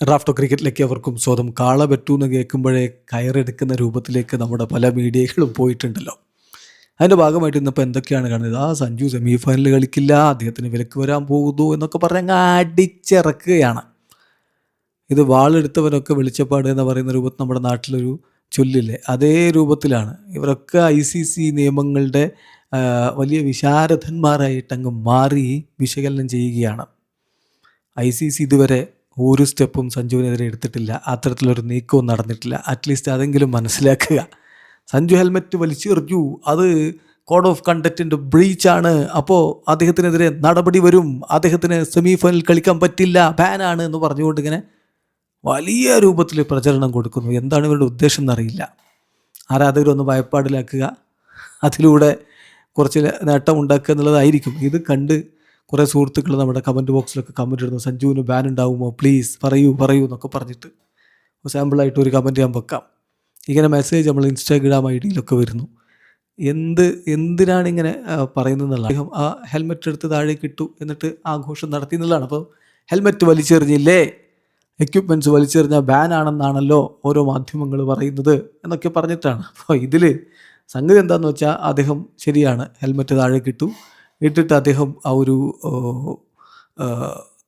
റാഫ്റ്റോ ക്രിക്കറ്റിലേക്ക് അവർക്കും സ്വന്തം കാള പറ്റൂന്ന് കേൾക്കുമ്പോഴേ കയറെടുക്കുന്ന രൂപത്തിലേക്ക് നമ്മുടെ പല മീഡിയകളും പോയിട്ടുണ്ടല്ലോ. അതിൻ്റെ ഭാഗമായിട്ട് ഇന്നിപ്പോൾ എന്തൊക്കെയാണ് കാണുന്നത്? സഞ്ജു സെമി ഫൈനൽ കളിക്കില്ല, അദ്ദേഹത്തിന് വിലക്ക് വരാൻ പോകുന്നു എന്നൊക്കെ പറഞ്ഞ് അങ്ങ് അടിച്ചിറക്കുകയാണ്. ഇത് വാളെടുത്തവരൊക്കെ വെളിച്ചപ്പാട് എന്ന് പറയുന്ന രൂപത്തിൽ നമ്മുടെ നാട്ടിലൊരു ചൊല്ലില്ലേ, അതേ രൂപത്തിലാണ് ഇവരൊക്കെ ICC നിയമങ്ങളുടെ വലിയ വിശാരദന്മാരായിട്ടങ്ങ് മാറി വിശകലനം ചെയ്യുകയാണ്. ICC ഇതുവരെ ഒരു സ്റ്റെപ്പും സഞ്ജുവിനെതിരെ എടുത്തിട്ടില്ല, അത്തരത്തിലൊരു നീക്കവും നടന്നിട്ടില്ല. അറ്റ്ലീസ്റ്റ് അതെങ്കിലും മനസ്സിലാക്കുക. സഞ്ജു ഹെൽമെറ്റ് വലിച്ചെറിഞ്ഞു, അത് കോഡ് ഓഫ് കണ്ടക്റ്റിൻ്റെ ബ്രീച്ചാണ്, അപ്പോൾ അദ്ദേഹത്തിനെതിരെ നടപടി വരും, അദ്ദേഹത്തിന് സെമി ഫൈനൽ കളിക്കാൻ പറ്റില്ല, ബാനാണ് എന്ന് പറഞ്ഞുകൊണ്ട് ഇങ്ങനെ വലിയ രൂപത്തിൽ പ്രചരണം കൊടുക്കുന്നു. എന്താണ് ഇവരുടെ ഉദ്ദേശം എന്നറിയില്ല. ആരാധകരൊന്ന് ഭയപ്പാടിലാക്കുക, അതിലൂടെ കുറച്ച് നേട്ടം ഉണ്ടാക്കുക എന്നുള്ളതായിരിക്കും. ഇത് കണ്ട് കുറേ സുഹൃത്തുക്കൾ നമ്മുടെ കമൻറ്റ് ബോക്സിലൊക്കെ കമൻറ്റ് ഇടുന്നു, സഞ്ജുവിന് ബാൻ ഉണ്ടാവുമോ, പ്ലീസ് പറയൂ എന്നൊക്കെ പറഞ്ഞിട്ട് സാമ്പിളായിട്ട് ഒരു കമൻറ്റ് ഞാൻ വെക്കാം. ഇങ്ങനെ മെസ്സേജ് നമ്മൾ ഇൻസ്റ്റാഗ്രാം ID-യിലൊക്കെ വരുന്നു. എന്തിനാണ് ഇങ്ങനെ പറയുന്നതെന്നുള്ള അദ്ദേഹം ആ ഹെൽമെറ്റ് എടുത്ത് താഴേക്ക് ഇട്ടു, എന്നിട്ട് ആഘോഷം നടത്തി എന്നുള്ളതാണ്. അപ്പോൾ ഹെൽമെറ്റ് വലിച്ചെറിഞ്ഞില്ലേ, എക്യുപ്മെൻറ്റ്സ് വലിച്ചെറിഞ്ഞാൽ ബാൻ ആണെന്നാണല്ലോ ഓരോ മാധ്യമങ്ങൾ പറയുന്നത് എന്നൊക്കെ പറഞ്ഞിട്ടാണ്. അപ്പോൾ ഇതിൽ സംഗതി എന്താണെന്ന് വെച്ചാൽ അദ്ദേഹം ശരിയാണ്, ഹെൽമെറ്റ് താഴേക്ക് ഇട്ടിട്ട് അദ്ദേഹം ആ ഒരു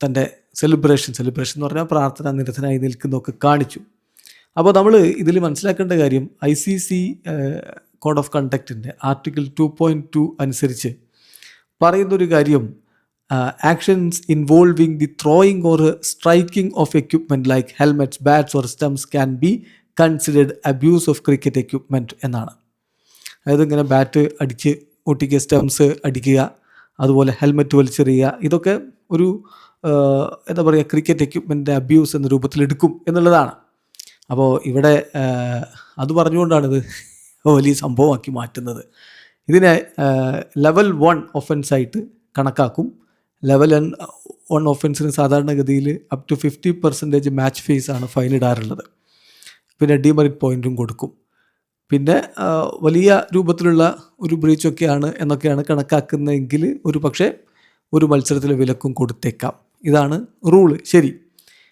തൻ്റെ സെലിബ്രേഷൻ എന്ന് പറഞ്ഞാൽ പ്രാർത്ഥന നിരതനായി നിൽക്കുന്നതൊക്കെ കാണിച്ചു. അപ്പോൾ നമ്മൾ ഇതിൽ മനസ്സിലാക്കേണ്ട കാര്യം ICC കോഡ് ഓഫ് കണ്ടക്റ്റിൻ്റെ ആർട്ടിക്കിൾ 2.2 അനുസരിച്ച് പറയുന്നൊരു കാര്യം, actions involving the throwing or striking of equipment like helmets, bats or stumps can be considered abuse of cricket equipment എന്നാണ്. അതായത് ഇങ്ങനെ ബാറ്റ് അടിച്ച് ഒട്ടിക്കുക, സ്റ്റംസ് അടിക്കുക, അതുപോലെ ഹെൽമെറ്റ് വലിച്ചെറിയുക, ഇതൊക്കെ ഒരു എന്താ പറയുക, ക്രിക്കറ്റ് എക്യുപ്മെൻറ്റിൻ്റെ അബ്യൂസ് എന്ന രൂപത്തിലെടുക്കും എന്നുള്ളതാണ്. അപ്പോൾ ഇവിടെ അത് പറഞ്ഞുകൊണ്ടാണിത് വലിയ സംഭവമാക്കി മാറ്റുന്നത്. ഇതിനെ ലെവൽ 1 ഒഫൻസായിട്ട് കണക്കാക്കും. ലെവൽ 1 ഒഫൻസിന് സാധാരണഗതിയിൽ അപ് ടു 50% മാച്ച് ഫീസാണ് ഫൈൻ ഇടാറുള്ളത്. പിന്നെ ഡിമെറിറ്റ് പോയിൻറ്റും കൊടുക്കും. പിന്നെ വലിയ രൂപത്തിലുള്ള ഒരു ബ്രീച്ചൊക്കെയാണ് എന്നൊക്കെയാണ് കണക്കാക്കുന്നതെങ്കിൽ ഒരു പക്ഷേ ഒരു മത്സരത്തിൽ വിലക്കും കൊടുത്തേക്കാം. ഇതാണ് റൂള്. ശരി.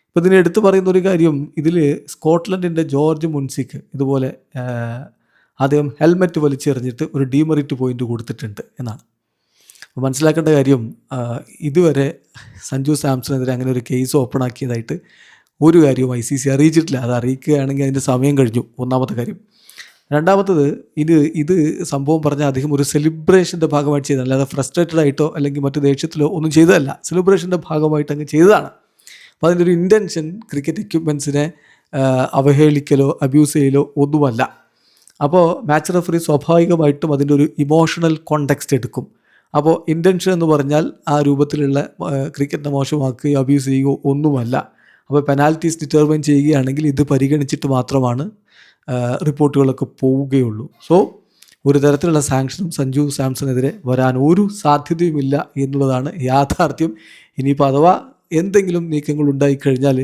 ഇപ്പോൾ ഇതിനെ എടുത്തു പറയുന്ന ഒരു കാര്യം, ഇതിൽ സ്കോട്ട്ലൻഡിൻ്റെ ജോർജ് മുൻസിക്ക് ഇതുപോലെ അദ്ദേഹം ഹെൽമെറ്റ് വലിച്ചെറിഞ്ഞിട്ട് ഒരു ഡിമെറിറ്റ് പോയിൻ്റ് കൊടുത്തിട്ടുണ്ട് എന്നാണ്. അപ്പോൾ മനസ്സിലാക്കേണ്ട കാര്യം, ഇതുവരെ സഞ്ജു സാംസണെതിരെ അങ്ങനെ ഒരു കേസ് ഓപ്പൺ ആക്കിയതായിട്ട് ഒരു കാര്യവും ICC അറിയിച്ചിട്ടില്ല. അത് അറിയിക്കുകയാണെങ്കിൽ അതിൻ്റെ സമയം കഴിഞ്ഞു, ഒന്നാമത്തെ കാര്യം. രണ്ടാമത്തത്, ഇത് സംഭവം പറഞ്ഞാൽ അദ്ദേഹം ഒരു സെലിബ്രേഷൻ്റെ ഭാഗമായിട്ട് ചെയ്തതല്ല, അല്ലാതെ ഫ്രസ്ട്രേറ്റഡ് ആയിട്ടോ അല്ലെങ്കിൽ മറ്റു ദേഷ്യത്തിലോ ഒന്നും ചെയ്തതല്ല, സെലിബ്രേഷൻ്റെ ഭാഗമായിട്ട് അങ്ങ് ചെയ്തതാണ്. അപ്പോൾ അതിൻ്റെ ഒരു ഇൻറ്റൻഷൻ ക്രിക്കറ്റ് എക്യുപ്മെൻറ്റ്സിനെ അവഹേളിക്കലോ അബ്യൂസ് ചെയ്യലോ ഒന്നുമല്ല. അപ്പോൾ മാച്ച് റഫറി സ്വാഭാവികമായിട്ടും അതിൻ്റെ ഒരു ഇമോഷണൽ കോണ്ടെക്സ്റ്റ് എടുക്കും. അപ്പോൾ ഇൻറ്റൻഷൻ എന്ന് പറഞ്ഞാൽ ആ രൂപത്തിലുള്ള ക്രിക്കറ്റിനെ മോശമാക്കുകയോ അബ്യൂസ് ചെയ്യുകയോ ഒന്നുമല്ല. അപ്പോൾ പെനാൽറ്റീസ് ഡിറ്റർമൈൻ ചെയ്യുകയാണെങ്കിൽ ഇത് പരിഗണിച്ചിട്ട് മാത്രമാണ് റിപ്പോർട്ടുകളൊക്കെ പോവുകയുള്ളൂ. സോ ഒരു തരത്തിലുള്ള സാങ്ഷനും സഞ്ജു സാംസണെതിരെ വരാൻ ഒരു സാധ്യതയുമില്ല എന്നുള്ളതാണ് യാഥാർത്ഥ്യം. ഇനിയിപ്പോൾ അഥവാ എന്തെങ്കിലും നീക്കങ്ങൾ ഉണ്ടായിക്കഴിഞ്ഞാൽ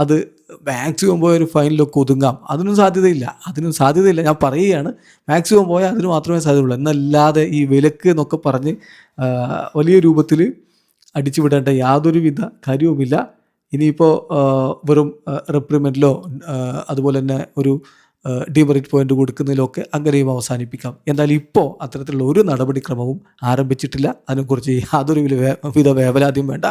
അത് മാക്സിമം പോയ ഒരു ഫൈനലൊക്കെ ഒതുങ്ങാം. അതിനും സാധ്യതയില്ല. ഞാൻ പറയുകയാണ്, മാക്സിമം പോയാൽ അതിന് മാത്രമേ സാധ്യതയുള്ളൂ. എന്നല്ലാതെ ഈ വിലക്ക് എന്നൊക്കെ പറഞ്ഞ് വലിയ രൂപത്തിൽ അടിച്ചുവിടേണ്ട യാതൊരുവിധ കാര്യവുമില്ല. ഇനിയിപ്പോൾ വെറും റിപ്രിമെൻറ്റിലോ അതുപോലെ തന്നെ ഒരു ഡിമെറിറ്റ് പോയിൻ്റ് കൊടുക്കുന്നതിലൊക്കെ അങ്ങനെയും അവസാനിപ്പിക്കാം. എന്തായാലും ഇപ്പോൾ അത്തരത്തിലുള്ള ഒരു നടപടിക്രമവും ആരംഭിച്ചിട്ടില്ല. അതിനെക്കുറിച്ച് യാതൊരു വിധ വേവലാദ്യം വേണ്ട.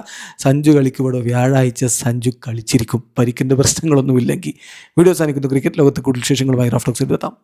സഞ്ജു കളിക്കുമ്പോൾ വ്യാഴാഴ്ച സഞ്ജു കളിച്ചിരിക്കും, പരിക്കിൻ്റെ പ്രശ്നങ്ങളൊന്നുമില്ലെങ്കിൽ. വീഡിയോ അവസാനിക്കുന്നു. ക്രിക്കറ്റ് ലോകത്ത് കൂടുതൽ വിശേഷങ്ങളുമായി റാഫ്റ്റോ എത്താം.